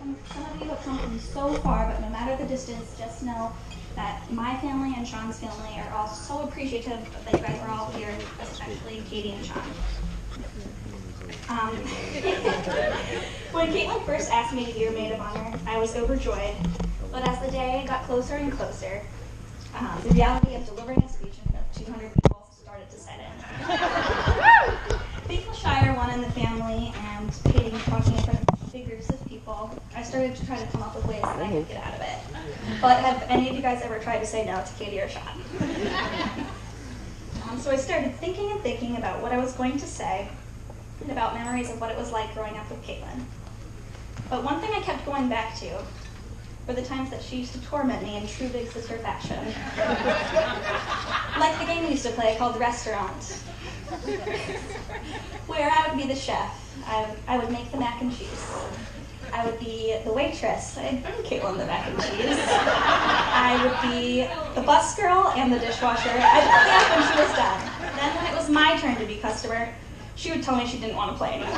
some of you have come from so far, but no matter the distance, just know that my family and Sean's family are all so appreciative that you guys are all here, especially Katie and Sean. When Caitlin first asked me to be her maid of honor, I was overjoyed. But as the day got closer and closer, the reality of delivering a speech in front of 200 people started to set in. Being the shyer one in the family and hating talking in front of big groups of people, I started to try to come up with ways that I could get out of it. But have any of you guys ever tried to say no to Katie or Sean? So I started thinking about what I was going to say and about memories of what it was like growing up with Caitlin. But one thing I kept going back to were the times that she used to torment me in true big sister fashion. Like the game we used to play called Restaurant, where I would be the chef. I would make the mac and cheese. I would be the waitress. I'd bring Caitlin the mac and cheese. I would be the bus girl and the dishwasher. I'd pick me up when she was done. Then when it was my turn to be customer, she would tell me she didn't want to play anymore.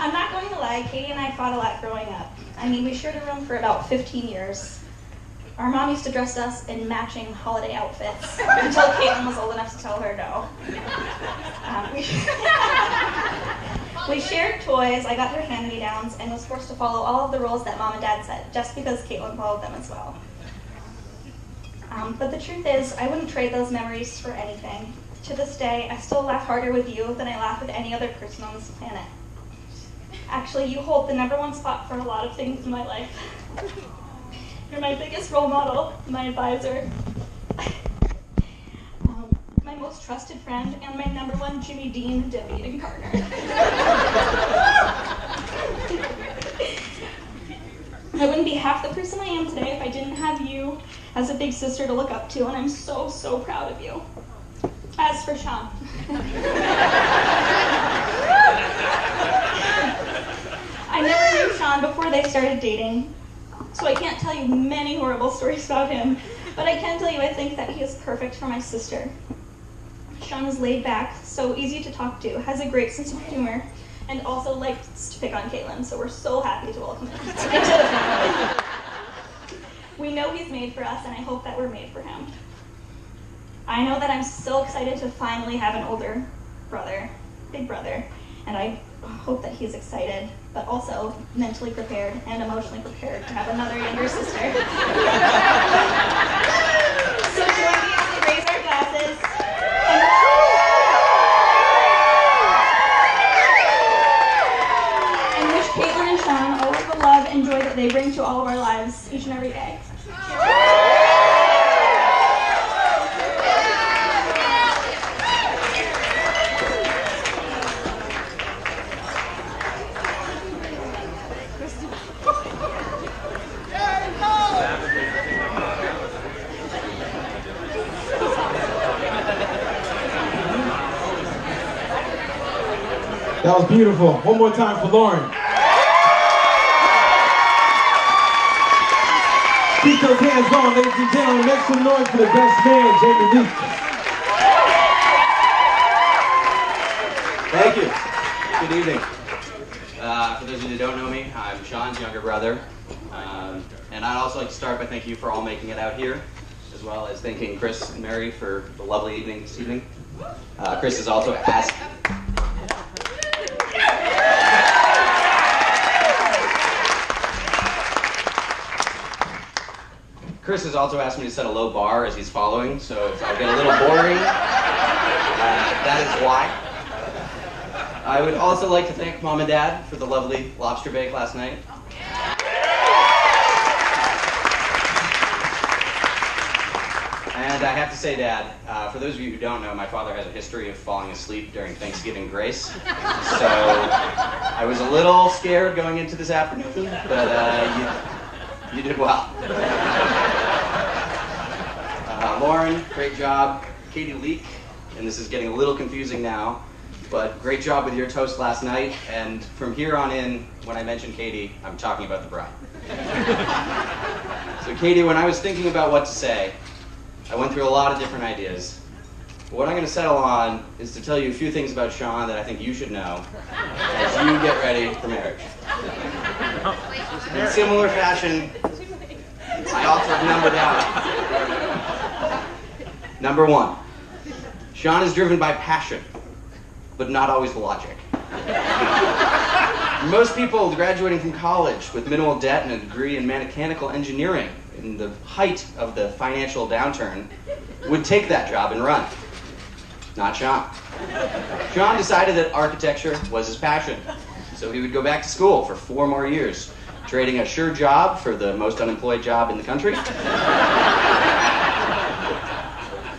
I'm not going to lie, Katie and I fought a lot growing up. I mean, we shared a room for about 15 years. Our mom used to dress us in matching holiday outfits until Caitlin was old enough to tell her no. We shared toys, I got her hand-me-downs, and was forced to follow all of the rules that Mom and Dad said, just because Caitlin followed them as well. But the truth is, I wouldn't trade those memories for anything. To this day, I still laugh harder with you than I laugh with any other person on this planet. Actually, you hold the #1 spot for a lot of things in my life. You're my biggest role model, my advisor, my most trusted friend, and my #1 Jimmy Dean dim eating partner. I wouldn't be half the person I am today if I didn't have you as a big sister to look up to, and I'm so, so proud of you. As for Sean. I never knew Sean before they started dating, so I can't tell you many horrible stories about him, but I can tell you I think that he is perfect for my sister. Sean is laid back, so easy to talk to, has a great sense of humor, and also likes to pick on Caitlin, so we're so happy to welcome him into the family. We know he's made for us, and I hope that we're made for him. I know that I'm so excited to finally have an older brother, big brother, and I hope that he's excited, but also mentally prepared and emotionally prepared to have another younger sister. So join me as we raise our glasses and wish Caitlin and Sean all of the love and joy that they bring to all of our lives each and every day. That was beautiful. One more time for Lauren. Keep those hands going, ladies and gentlemen. Make some noise for the best man, Jamie Lee. Thank you. Good evening. For those of you that don't know me, I'm Sean's younger brother. And I'd also like to start by thanking you for all making it out here, as well as thanking Chris and Mary for the lovely evening this evening. Chris has also asked... Chris has also asked me to set a low bar as he's following, so if I get a little boring, that is why. I would also like to thank Mom and Dad for the lovely lobster bake last night. And I have to say, Dad, for those of you who don't know, my father has a history of falling asleep during Thanksgiving grace. So I was a little scared going into this afternoon, but you did well. Lauren, great job. Katie Leek, and this is getting a little confusing now, but great job with your toast last night. And from here on in, when I mention Katie, I'm talking about the bride. So Katie, when I was thinking about what to say, I went through a lot of different ideas. What I'm going to settle on is to tell you a few things about Sean that I think you should know as you get ready for marriage. In similar fashion, I also have numbered down. Number 1, Sean is driven by passion, but not always logic. Most people graduating from college with minimal debt and a degree in mechanical engineering in the height of the financial downturn would take that job and run. Not Sean. Sean decided that architecture was his passion, so he would go back to school for 4 more years, trading a sure job for the most unemployed job in the country.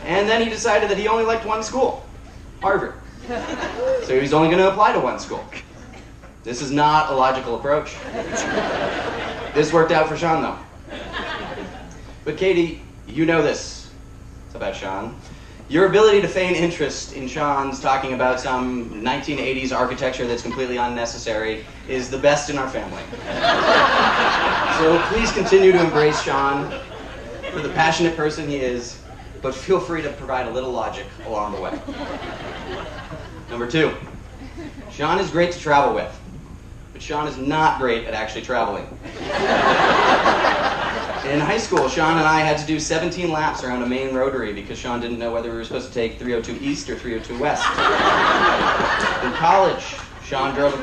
And then he decided that he only liked one school, Harvard. So he was only going to apply to one school. This is not a logical approach. This worked out for Sean, though. But Katie, you know this about Sean. Your ability to feign interest in Sean's talking about some 1980s architecture that's completely unnecessary is the best in our family. So please continue to embrace Sean for the passionate person he is, but feel free to provide a little logic along the way. Number 2, Sean is great to travel with, but Sean is not great at actually traveling. In high school, Sean and I had to do 17 laps around a main rotary because Sean didn't know whether we were supposed to take 302 East or 302 West. In college, Sean drove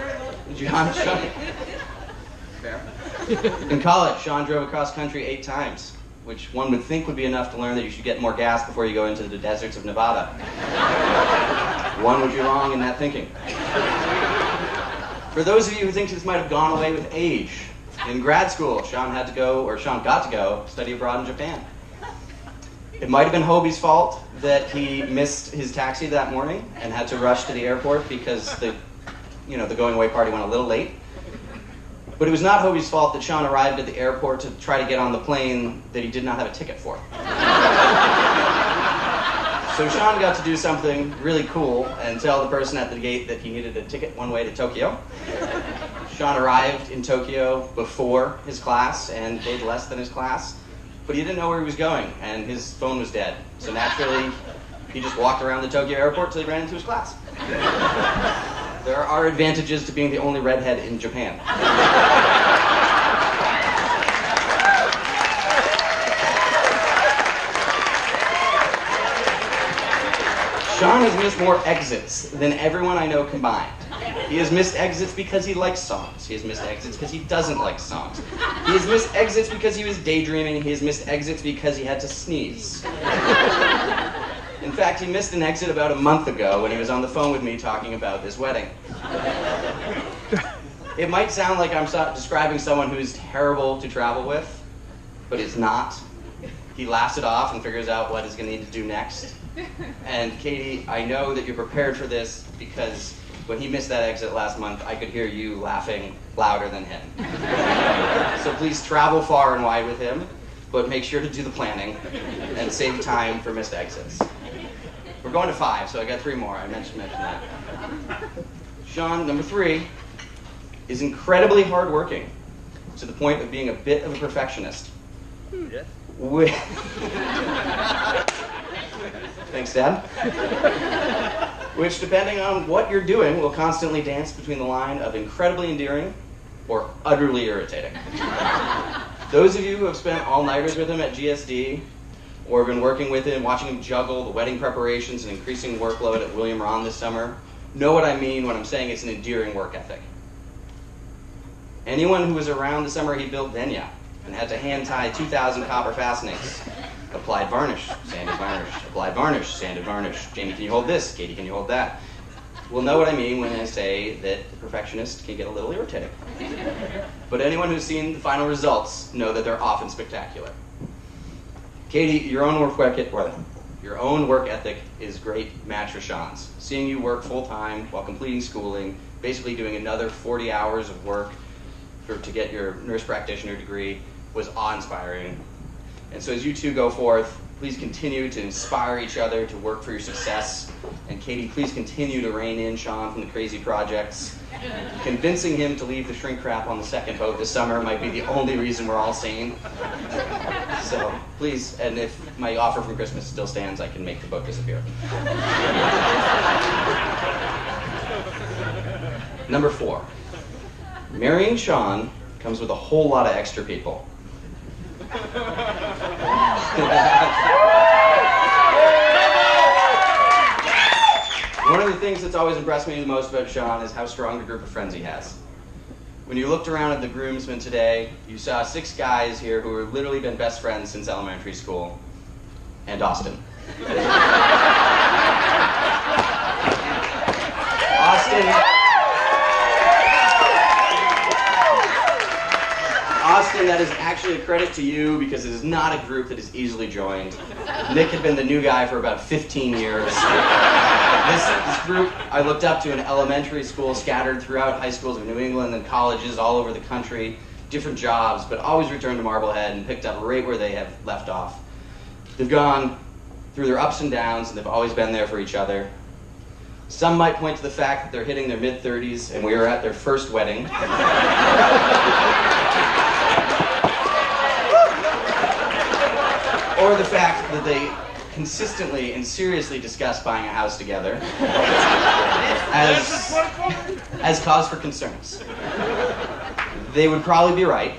across country 8 times, which one would think would be enough to learn that you should get more gas before you go into the deserts of Nevada. One would be wrong in that thinking. For those of you who think this might have gone away with age, in grad school, Sean got to go study abroad in Japan. It might have been Hobie's fault that he missed his taxi that morning and had to rush to the airport because the going away party went a little late. But it was not Hobie's fault that Sean arrived at the airport to try to get on the plane that he did not have a ticket for. So Sean got to do something really cool and tell the person at the gate that he needed a ticket one way to Tokyo. Sean arrived in Tokyo before his class and paid less than his class, but he didn't know where he was going, and his phone was dead. So naturally, he just walked around the Tokyo airport till he ran into his class. There are advantages to being the only redhead in Japan. Sean has missed more exits than everyone I know combined. He has missed exits because he likes songs. He has missed exits because he doesn't like songs. He has missed exits because he was daydreaming. He has missed exits because he had to sneeze. In fact, he missed an exit about a month ago when he was on the phone with me talking about this wedding. It might sound like I'm describing someone who's terrible to travel with, but it's not. He laughs it off and figures out what he's going to need to do next. And Katie, I know that you're prepared for this because when he missed that exit last month, I could hear you laughing louder than him. So please travel far and wide with him, but make sure to do the planning and save time for missed exits. We're going to 5, so I got 3 more. I mentioned that. Sean, number 3, is incredibly hardworking to the point of being a bit of a perfectionist. Yeah. Thanks, Dad. Which, depending on what you're doing, will constantly dance between the line of incredibly endearing or utterly irritating. Those of you who have spent all-nighters with him at GSD or have been working with him, watching him juggle the wedding preparations and increasing workload at William Rahn this summer, know what I mean when I'm saying it's an endearing work ethic. Anyone who was around the summer he built Venya and had to hand-tie 2,000 copper fastenings. Applied varnish, sanded varnish, applied varnish, sanded varnish. Jamie, can you hold this? Katie, can you hold that? Will know what I mean when I say that the perfectionist can get a little irritating. But anyone who's seen the final results know that they're often spectacular. Katie, your own work ethic is great match for Sean's. Seeing you work full-time while completing schooling, basically doing another 40 hours of work to get your nurse practitioner degree, was awe-inspiring. And so as you two go forth, please continue to inspire each other to work for your success. And Katie, please continue to rein in Sean from the crazy projects. Convincing him to leave the shrink wrap on the second boat this summer might be the only reason we're all sane. So please, and if my offer from Christmas still stands, I can make the boat disappear. Number 4. Marrying Sean comes with a whole lot of extra people. One of the things that's always impressed me the most about Sean is how strong a group of friends he has. When you looked around at the groomsmen today, you saw 6 guys here who have literally been best friends since elementary school, and Austin. Austin, that is actually a credit to you because it is not a group that is easily joined. Nick had been the new guy for about 15 years. This group I looked up to in elementary school, scattered throughout high schools of New England and colleges all over the country, different jobs, but always returned to Marblehead and picked up right where they have left off. They've gone through their ups and downs, and they've always been there for each other. Some might point to the fact that they're hitting their mid-30s and we are at their first wedding. Or the fact that they consistently and seriously discuss buying a house together as cause for concerns. They would probably be right,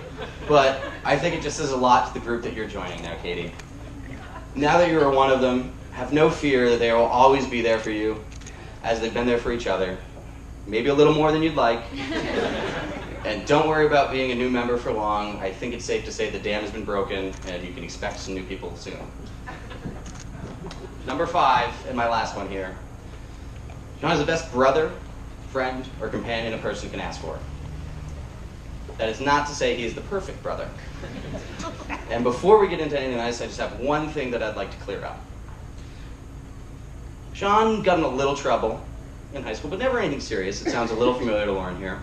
but I think it just says a lot to the group that you're joining now, Katie. Now that you are one of them, have no fear that they will always be there for you, as they've been there for each other, maybe a little more than you'd like. And don't worry about being a new member for long. I think it's safe to say the dam has been broken, and you can expect some new people soon. Number 5, and my last one here. Sean is the best brother, friend, or companion a person can ask for. That is not to say he is the perfect brother. And before we get into anything else, I just have one thing that I'd like to clear up. Sean got in a little trouble in high school, but never anything serious. It sounds a little familiar to Lauren here.